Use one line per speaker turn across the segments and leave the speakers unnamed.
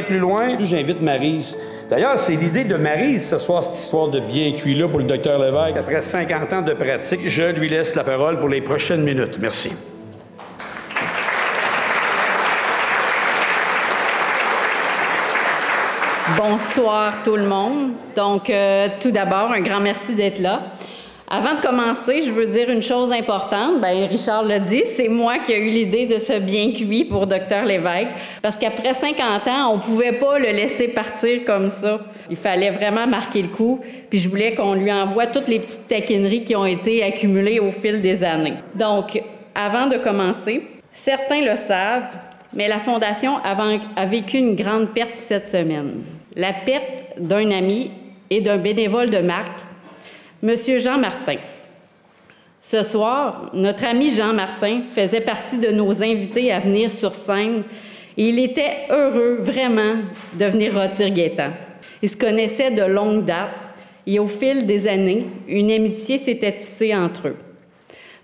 aller plus loin, j'invite Maryse. D'ailleurs, c'est l'idée de Maryse ce soir, cette histoire de bien cuit là pour le docteur Lévesque. Après 50 ans de pratique, je lui laisse la parole pour les prochaines minutes. Merci.
Bonsoir tout le monde. Donc, tout d'abord, un grand merci d'être là. Avant de commencer, je veux dire une chose importante. Bien, Richard l'a dit, c'est moi qui ai eu l'idée de ce bien cuit pour Dr Lévesque, parce qu'après 50 ans, on ne pouvait pas le laisser partir comme ça. Il fallait vraiment marquer le coup, puis je voulais qu'on lui envoie toutes les petites taquineries qui ont été accumulées au fil des années. Donc, avant de commencer, certains le savent, mais la Fondation a vécu une grande perte cette semaine. La perte d'un ami et d'un bénévole de marque, Monsieur Jean Martin. Ce soir, notre ami Jean Martin faisait partie de nos invités à venir sur scène et il était heureux vraiment de venir rôtir Gaétan. Ils se connaissaient de longue date et au fil des années, une amitié s'était tissée entre eux.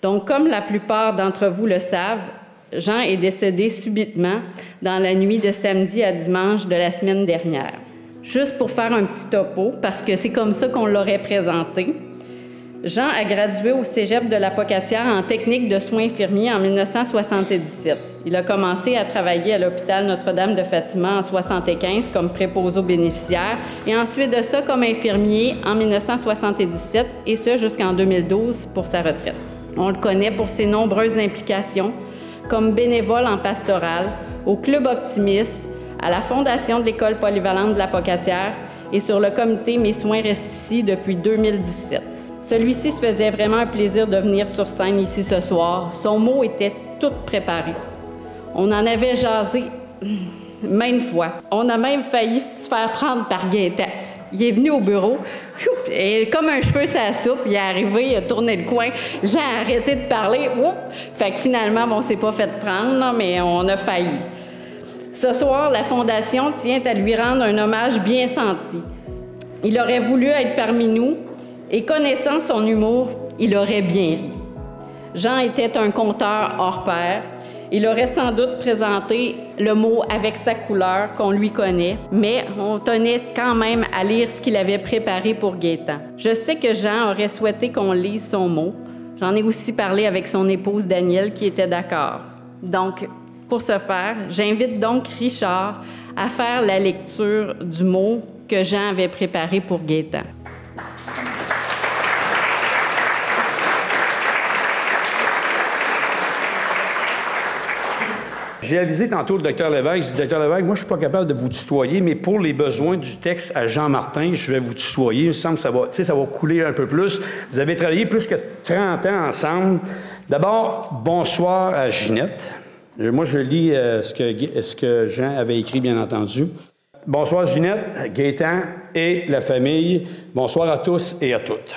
Donc, comme la plupart d'entre vous le savent, Jean est décédé subitement dans la nuit de samedi à dimanche de la semaine dernière. Juste pour faire un petit topo, parce que c'est comme ça qu'on l'aurait présenté, Jean a gradué au cégep de la Pocatière en technique de soins infirmiers en 1977. Il a commencé à travailler à l'hôpital Notre-Dame de Fatima en 1975 comme préposé aux bénéficiaires et ensuite de ça comme infirmier en 1977 et ce jusqu'en 2012 pour sa retraite. On le connaît pour ses nombreuses implications comme bénévole en pastoral, au Club Optimiste, à la Fondation de l'École polyvalente de la Pocatière et sur le comité Mes soins restent ici depuis 2017. Celui-ci se faisait vraiment un plaisir de venir sur scène ici ce soir. Son mot était tout préparé. On en avait jasé maintes fois. On a même failli se faire prendre par Gaétan. Il est venu au bureau, et comme un cheveu sur la soupe, il est arrivé, il a tourné le coin. J'ai arrêté de parler. Fait que finalement, on ne s'est pas fait prendre, là, mais on a failli. Ce soir, la Fondation tient à lui rendre un hommage bien senti. Il aurait voulu être parmi nous et connaissant son humour, il aurait bien ri. Jean était un conteur hors pair. Il aurait sans doute présenté le mot avec sa couleur qu'on lui connaît, mais on tenait quand même à lire ce qu'il avait préparé pour Gaétan. Je sais que Jean aurait souhaité qu'on lise son mot. J'en ai aussi parlé avec son épouse Danielle qui était d'accord. Donc, pour ce faire, j'invite donc Richard à faire la lecture du mot que Jean avait préparé pour Gaétan.
J'ai avisé tantôt le docteur Lévesque. Je dis, docteur Lévesque, moi, je ne suis pas capable de vous tutoyer, mais pour les besoins du texte à Jean Martin, je vais vous tutoyer. Il me semble que ça va couler un peu plus. Vous avez travaillé plus que 30 ans ensemble. D'abord, bonsoir à Ginette. Moi, je lis ce que Jean avait écrit, bien entendu. Bonsoir, Ginette, Gaétan et la famille. Bonsoir à tous et à toutes.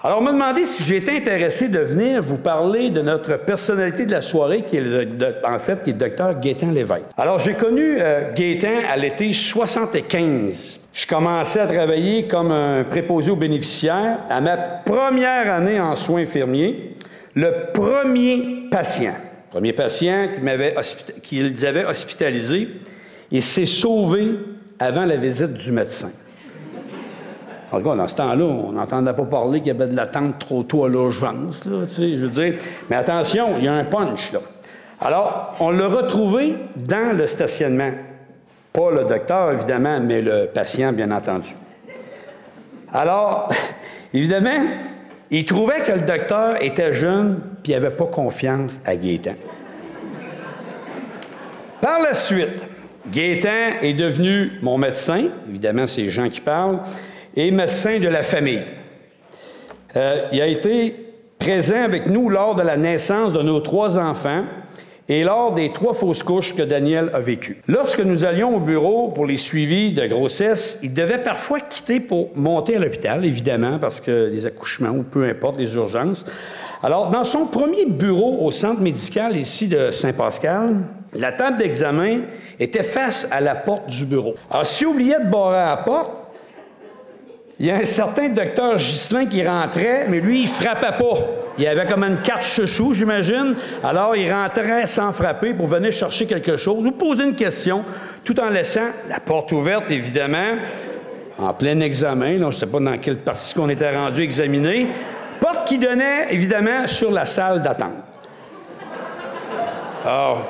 Alors, on m'a demandé si j'étais intéressé de venir vous parler de notre personnalité de la soirée, qui est le docteur Gaétan Lévesque. Alors, j'ai connu Gaétan à l'été 75. Je commençais à travailler comme un préposé aux bénéficiaires. À ma première année en soins infirmiers, le premier patient qu'ils avaient hospitalisé, il s'est sauvé avant la visite du médecin. En tout cas, dans ce temps-là, on n'entendait pas parler qu'il y avait de l'attente trop tôt à l'urgence, là, tu sais, je veux dire. Mais attention, il y a un punch, là. Alors, on l'a retrouvé dans le stationnement. Pas le docteur, évidemment, mais le patient, bien entendu. Alors, évidemment, il trouvait que le docteur était jeune puis il n'avait pas confiance à Gaétan. Par la suite, Gaétan est devenu mon médecin. Évidemment, c'est Jean qui parle. Et médecin de la famille. Il a été présent avec nous lors de la naissance de nos 3 enfants et lors des 3 fausses couches que Daniel a vécues. Lorsque nous allions au bureau pour les suivis de grossesse, il devait parfois quitter pour monter à l'hôpital, évidemment, parce que les accouchements ou peu importe, les urgences. Alors, dans son premier bureau au centre médical ici de Saint-Pascal, la table d'examen était face à la porte du bureau. Alors, s'il oubliait de barrer la porte, Il y a un certain docteur Ghislain qui rentrait, mais lui, il frappait pas. Il avait comme une carte chouchou, j'imagine. Alors, il rentrait sans frapper pour venir chercher quelque chose, nous poser une question, tout en laissant la porte ouverte, évidemment, en plein examen. Là, je ne sais pas dans quelle partie qu'on était rendu examiner. Porte qui donnait, évidemment, sur la salle d'attente. Alors,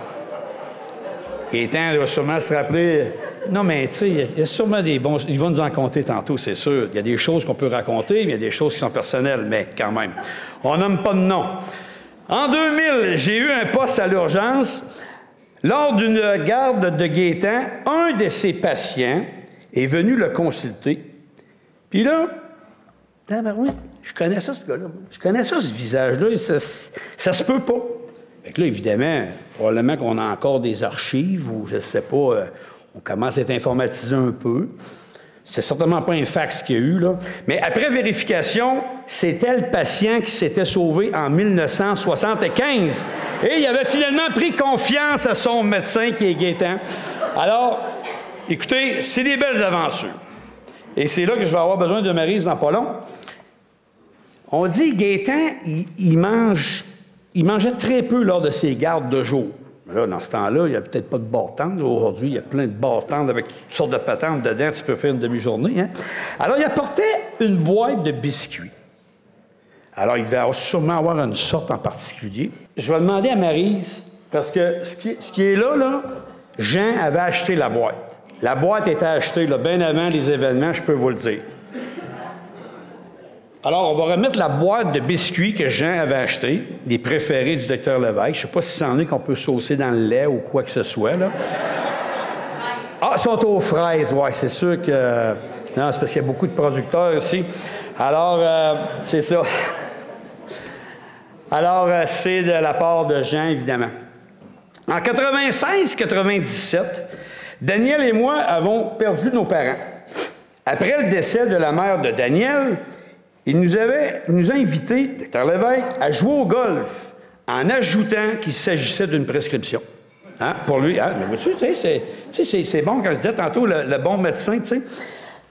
Gaétan va sûrement se rappeler... Non, mais tu sais, il y a sûrement des bons... Il va nous en compter tantôt, c'est sûr. Il y a des choses qu'on peut raconter, mais il y a des choses qui sont personnelles, mais quand même. On nomme pas de nom. En 2000, j'ai eu un poste à l'urgence. Lors d'une garde de Gaétan, un de ses patients est venu le consulter. Puis là, je connais ça, ce gars-là. Je connais ça, ce visage-là. Ça se peut pas. Fait que là, évidemment, probablement qu'on a encore des archives ou je ne sais pas... on commence à être informatisé un peu. C'est certainement pas un fax qu'il y a eu, là. Mais après vérification, c'était le patient qui s'était sauvé en 1975. Et il avait finalement pris confiance à son médecin, qui est Gaétan. Alors, écoutez, c'est des belles aventures. Et c'est là que je vais avoir besoin de Maryse dans pas long. On dit Gaétan, il mangeait très peu lors de ses gardes de jour. Là, dans ce temps-là, il n'y a peut-être pas de bar-tendre. Aujourd'hui, il y a plein de bar-tendre avec toutes sortes de patentes dedans. Tu peux faire une demi-journée. Hein? Alors, il apportait une boîte de biscuits. Alors, il devait sûrement avoir une sorte en particulier. Je vais demander à Maryse, parce que ce qui est là, Jean avait acheté la boîte. La boîte était achetée là, bien avant les événements, je peux vous le dire. Alors, on va remettre la boîte de biscuits que Jean avait acheté, les préférés du docteur Lévesque. Je ne sais pas si c'en est qu'on peut saucer dans le lait ou quoi que ce soit, là. Ah, ils sont aux fraises, oui, c'est sûr que... Non, c'est parce qu'il y a beaucoup de producteurs ici. Alors, c'est ça. Alors, c'est de la part de Jean, évidemment. En 96-97, Daniel et moi avons perdu nos parents. Après le décès de la mère de Daniel... Il nous a invités, Dr Lévesque, à jouer au golf en ajoutant qu'il s'agissait d'une prescription. Hein? Pour lui, hein? Mais vois-tu, c'est bon quand je disais tantôt le bon médecin, tu sais.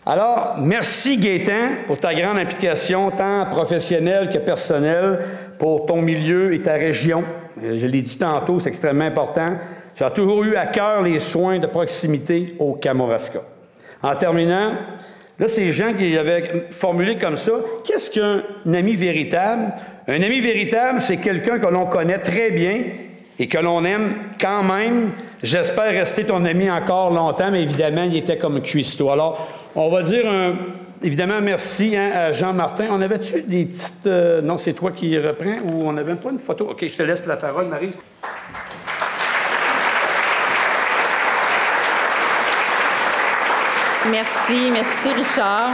Alors, merci Gaétan pour ta grande implication, tant professionnelle que personnelle, pour ton milieu et ta région. Je l'ai dit tantôt, c'est extrêmement important. Tu as toujours eu à cœur les soins de proximité au Kamouraska. En terminant, là, c'est Jean qui avait formulé comme ça. Qu'est-ce qu'un ami véritable? Un ami véritable, c'est quelqu'un que l'on connaît très bien et que l'on aime quand même. J'espère rester ton ami encore longtemps, mais évidemment, il était comme cuistot. Alors, on va dire évidemment merci à Jean Martin. On avait-tu des petites... non, c'est toi qui reprends ou on n'avait pas une photo? OK, je te laisse la parole, Maryse.
Merci Richard.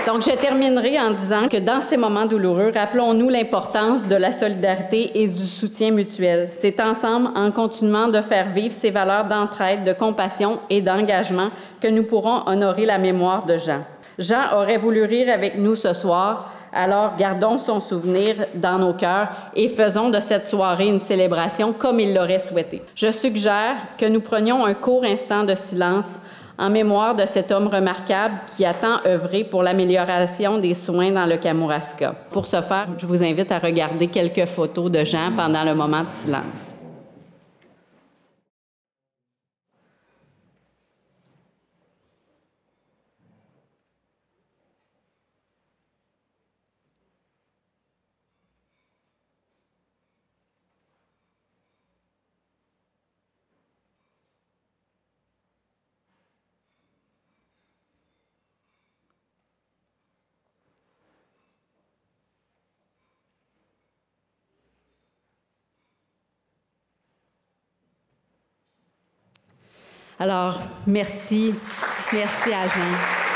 Donc, je terminerai en disant que dans ces moments douloureux, rappelons-nous l'importance de la solidarité et du soutien mutuel. C'est ensemble, en continuant de faire vivre ces valeurs d'entraide, de compassion et d'engagement que nous pourrons honorer la mémoire de Jean. Jean aurait voulu rire avec nous ce soir, alors gardons son souvenir dans nos cœurs et faisons de cette soirée une célébration comme il l'aurait souhaité. Je suggère que nous prenions un court instant de silence en mémoire de cet homme remarquable qui a tant œuvré pour l'amélioration des soins dans le Kamouraska. Pour ce faire, je vous invite à regarder quelques photos de Jean pendant le moment de silence. Alors, merci à Jean.